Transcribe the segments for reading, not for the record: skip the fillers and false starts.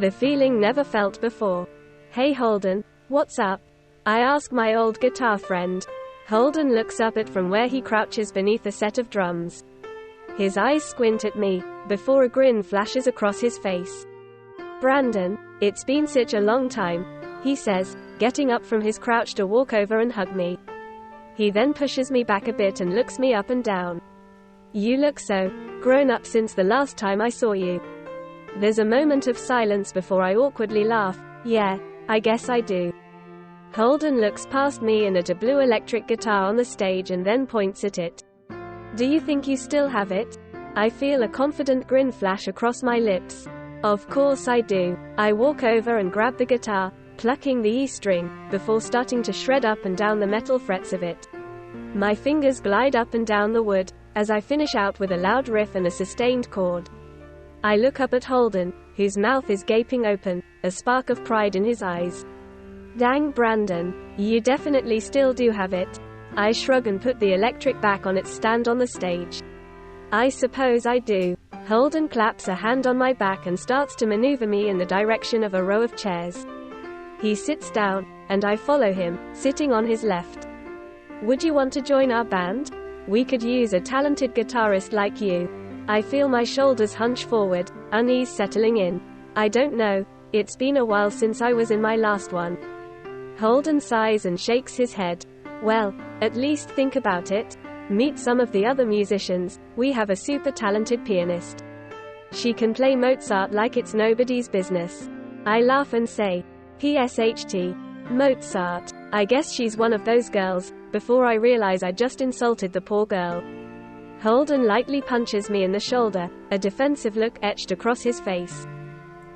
The feeling never felt before. Hey Holden, what's up? I ask my old guitar friend. Holden looks up at from where he crouches beneath a set of drums. His eyes squint at me, before a grin flashes across his face. Brandon, it's been such a long time, he says, getting up from his crouch to walk over and hug me. He then pushes me back a bit and looks me up and down. You look so grown up since the last time I saw you. There's a moment of silence before I awkwardly laugh. Yeah, I guess I do. Holden looks past me and at a blue electric guitar on the stage and then points at it. Do you think you still have it? I feel a confident grin flash across my lips. Of course I do. I walk over and grab the guitar, plucking the E string, before starting to shred up and down the metal frets of it. My fingers glide up and down the wood, as I finish out with a loud riff and a sustained chord. I look up at Holden, whose mouth is gaping open, a spark of pride in his eyes. Dang Brandon, you definitely still do have it. I shrug and put the electric back on its stand on the stage. I suppose I do. Holden claps a hand on my back and starts to maneuver me in the direction of a row of chairs. He sits down, and I follow him, sitting on his left. Would you want to join our band? We could use a talented guitarist like you. I feel my shoulders hunch forward, unease settling in. I don't know, it's been a while since I was in my last one. Holden sighs and shakes his head. Well, at least think about it. Meet some of the other musicians. We have a super talented pianist. She can play Mozart like it's nobody's business. I laugh and say, PSHT. Mozart. I guess she's one of those girls, before I realize I just insulted the poor girl. Holden lightly punches me in the shoulder, a defensive look etched across his face.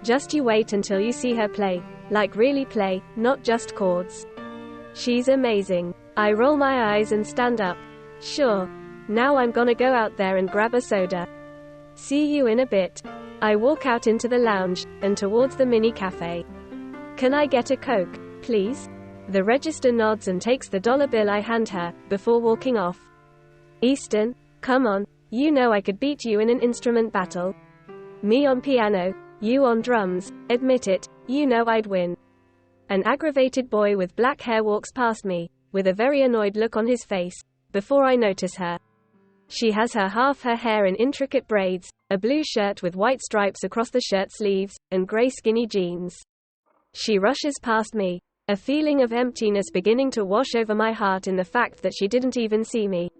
Just you wait until you see her play. Like really play, not just chords. She's amazing. I roll my eyes and stand up. Sure. Now I'm gonna go out there and grab a soda. See you in a bit. I walk out into the lounge, and towards the mini cafe. Can I get a Coke, please? The register nods and takes the dollar bill I hand her, before walking off. Easton, come on, you know I could beat you in an instrument battle. Me on piano, you on drums, admit it, you know I'd win. An aggravated boy with black hair walks past me, with a very annoyed look on his face, before I notice her. She has half her hair in intricate braids, a blue shirt with white stripes across the shirt sleeves, and gray skinny jeans. She rushes past me, a feeling of emptiness beginning to wash over my heart in the fact that she didn't even see me.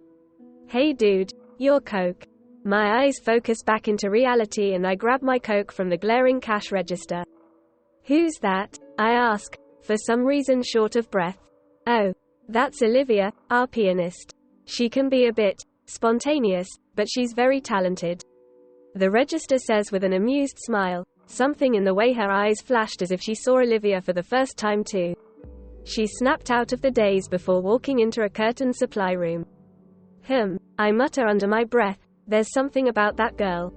Hey dude, your Coke. My eyes focus back into reality and I grab my Coke from the glaring cash register. Who's that? I ask, for some reason short of breath. Oh, that's Olivia, our pianist. She can be a bit spontaneous, but she's very talented. The register says with an amused smile, something in the way her eyes flashed as if she saw Olivia for the first time too. She snapped out of the daze before walking into a curtained supply room. I mutter under my breath, there's something about that girl. ...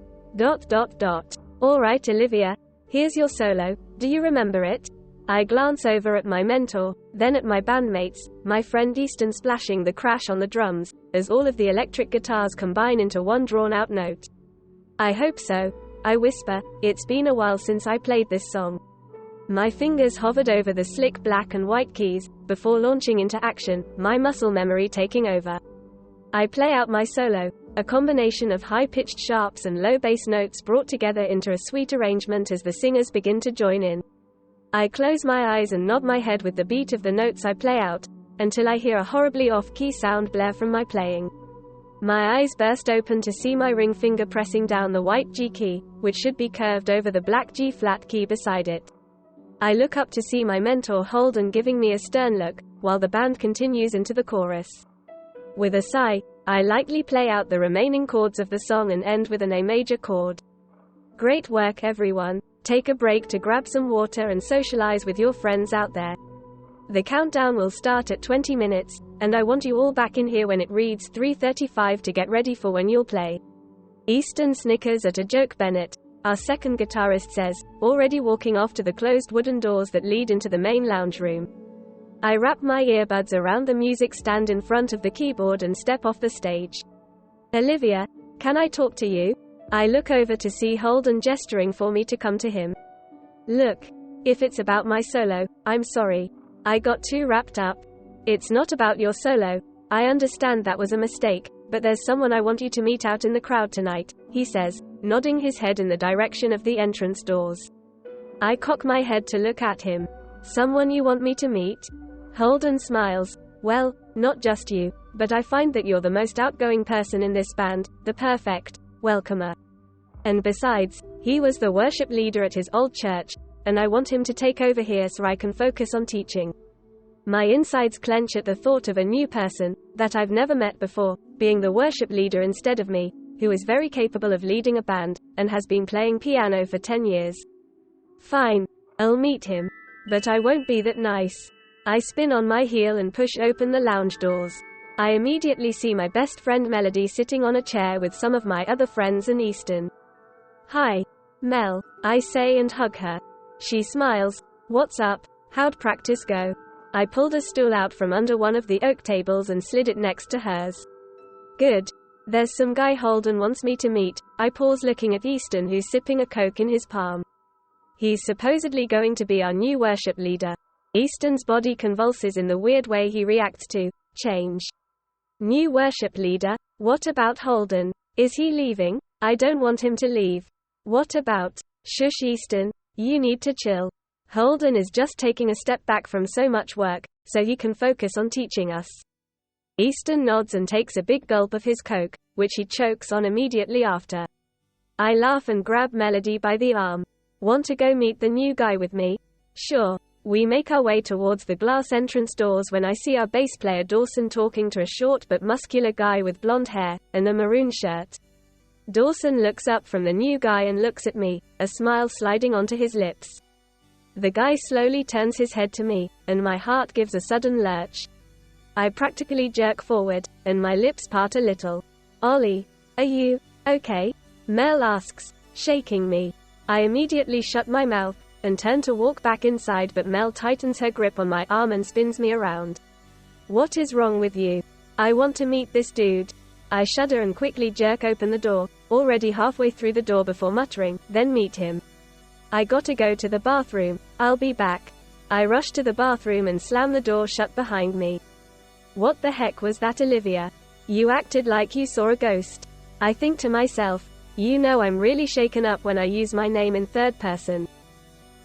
Alright Olivia, here's your solo, do you remember it? I glance over at my mentor, then at my bandmates, my friend Easton splashing the crash on the drums, as all of the electric guitars combine into one drawn-out note. I hope so, I whisper, it's been a while since I played this song. My fingers hovered over the slick black and white keys, before launching into action, my muscle memory taking over. I play out my solo, a combination of high-pitched sharps and low bass notes brought together into a sweet arrangement as the singers begin to join in. I close my eyes and nod my head with the beat of the notes I play out, until I hear a horribly off-key sound blare from my playing. My eyes burst open to see my ring finger pressing down the white G key, which should be curved over the black G-flat key beside it. I look up to see my mentor Holden giving me a stern look, while the band continues into the chorus. With a sigh, I lightly play out the remaining chords of the song and end with an A major chord. Great work everyone. Take a break to grab some water and socialize with your friends out there. The countdown will start at 20 minutes, and I want you all back in here when it reads 3:35 to get ready for when you'll play. Easton snickers at a joke Bennett, our second guitarist says, already walking off to the closed wooden doors that lead into the main lounge room. I wrap my earbuds around the music stand in front of the keyboard and step off the stage. Olivia, can I talk to you? I look over to see Holden gesturing for me to come to him. Look, if it's about my solo, I'm sorry. I got too wrapped up. It's not about your solo. I understand that was a mistake, but there's someone I want you to meet out in the crowd tonight, he says, nodding his head in the direction of the entrance doors. I cock my head to look at him. Someone you want me to meet? Holden smiles. Well, not just you, but I find that you're the most outgoing person in this band, the perfect welcomer. And besides, he was the worship leader at his old church, and I want him to take over here so I can focus on teaching. My insides clench at the thought of a new person, that I've never met before, being the worship leader instead of me, who is very capable of leading a band, and has been playing piano for 10 years. Fine, I'll meet him. But I won't be that nice. I spin on my heel and push open the lounge doors. I immediately see my best friend Melody sitting on a chair with some of my other friends and Easton. Hi, Mel, I say and hug her. She smiles. What's up? How'd practice go? I pulled a stool out from under one of the oak tables and slid it next to hers. Good. There's some guy Holden wants me to meet. I pause looking at Easton, who's sipping a Coke in his palm. He's supposedly going to be our new worship leader. Easton's body convulses in the weird way he reacts to change. New worship leader? What about Holden? Is he leaving? I don't want him to leave. What about? Shush Easton, you need to chill. Holden is just taking a step back from so much work, so he can focus on teaching us. Easton nods and takes a big gulp of his Coke, which he chokes on immediately after. I laugh and grab Melody by the arm. Want to go meet the new guy with me? Sure. We make our way towards the glass entrance doors when I see our bass player Dawson talking to a short but muscular guy with blonde hair, and a maroon shirt. Dawson looks up from the new guy and looks at me, a smile sliding onto his lips. The guy slowly turns his head to me, and my heart gives a sudden lurch. I practically jerk forward, and my lips part a little. Ollie, are you okay? Mel asks, shaking me. I immediately shut my mouth, and turn to walk back inside, but Mel tightens her grip on my arm and spins me around. What is wrong with you? I want to meet this dude. I shudder and quickly jerk open the door, already halfway through the door before muttering, then meet him. I gotta go to the bathroom, I'll be back. I rush to the bathroom and slam the door shut behind me. What the heck was that, Olivia? You acted like you saw a ghost. I think to myself, you know I'm really shaken up when I use my name in third person.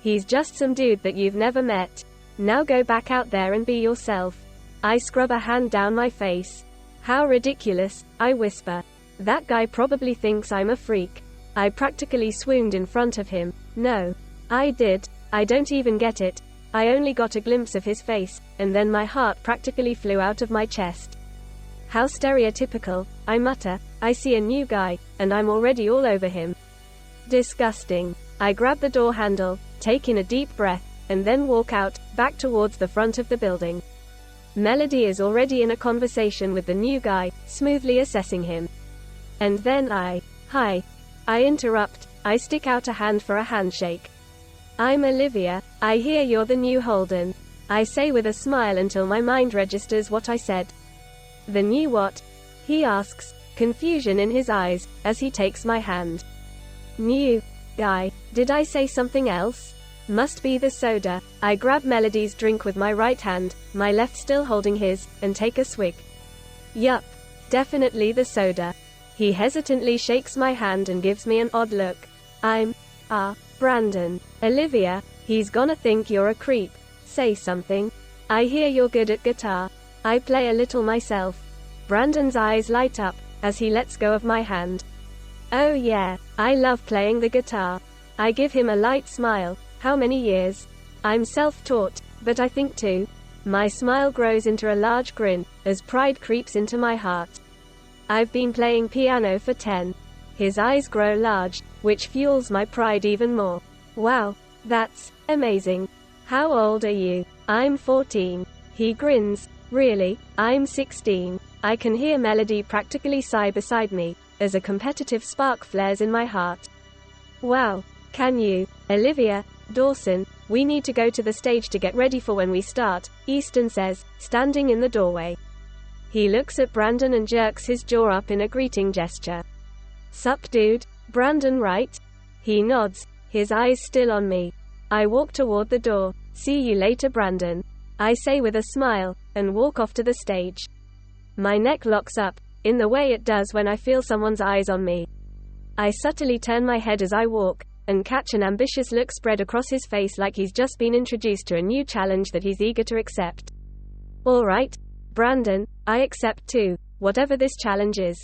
He's just some dude that you've never met. Now go back out there and be yourself. I scrub a hand down my face. How ridiculous, I whisper. That guy probably thinks I'm a freak. I practically swooned in front of him. No. I did. I don't even get it. I only got a glimpse of his face, and then my heart practically flew out of my chest. How stereotypical, I mutter. I see a new guy, and I'm already all over him. Disgusting. I grab the door handle, take in a deep breath, and then walk out, back towards the front of the building. Melody is already in a conversation with the new guy, smoothly assessing him. And then hi. I interrupt. I stick out a hand for a handshake. I'm Olivia. I hear you're the new Holden. I say with a smile until my mind registers what I said. The new what? He asks, confusion in his eyes, as he takes my hand. New guy. Did I say something else? Must be the soda. I grab Melody's drink with my right hand, my left still holding his, and take a swig. Yup. Definitely the soda. He hesitantly shakes my hand and gives me an odd look. I'm Brandon. Olivia, he's gonna think you're a creep. Say something. I hear you're good at guitar. I play a little myself. Brandon's eyes light up, as he lets go of my hand. Oh yeah, I love playing the guitar. I give him a light smile. How many years? I'm self-taught, but I think too. My smile grows into a large grin, as pride creeps into my heart. I've been playing piano for 10. His eyes grow large, which fuels my pride even more. Wow, that's amazing. How old are you? I'm 14. He grins. Really? I'm 16. I can hear Melody practically sigh beside me, as a competitive spark flares in my heart. Wow. Can you? Olivia, Dawson, we need to go to the stage to get ready for when we start, Easton says, standing in the doorway. He looks at Brandon and jerks his jaw up in a greeting gesture. Sup dude? Brandon right? He nods, his eyes still on me. I walk toward the door. See you later, Brandon, I say with a smile, and walk off to the stage. My neck locks up, in the way it does when I feel someone's eyes on me. I subtly turn my head as I walk, and catch an ambitious look spread across his face like he's just been introduced to a new challenge that he's eager to accept. All right, Brandon, I accept too, whatever this challenge is.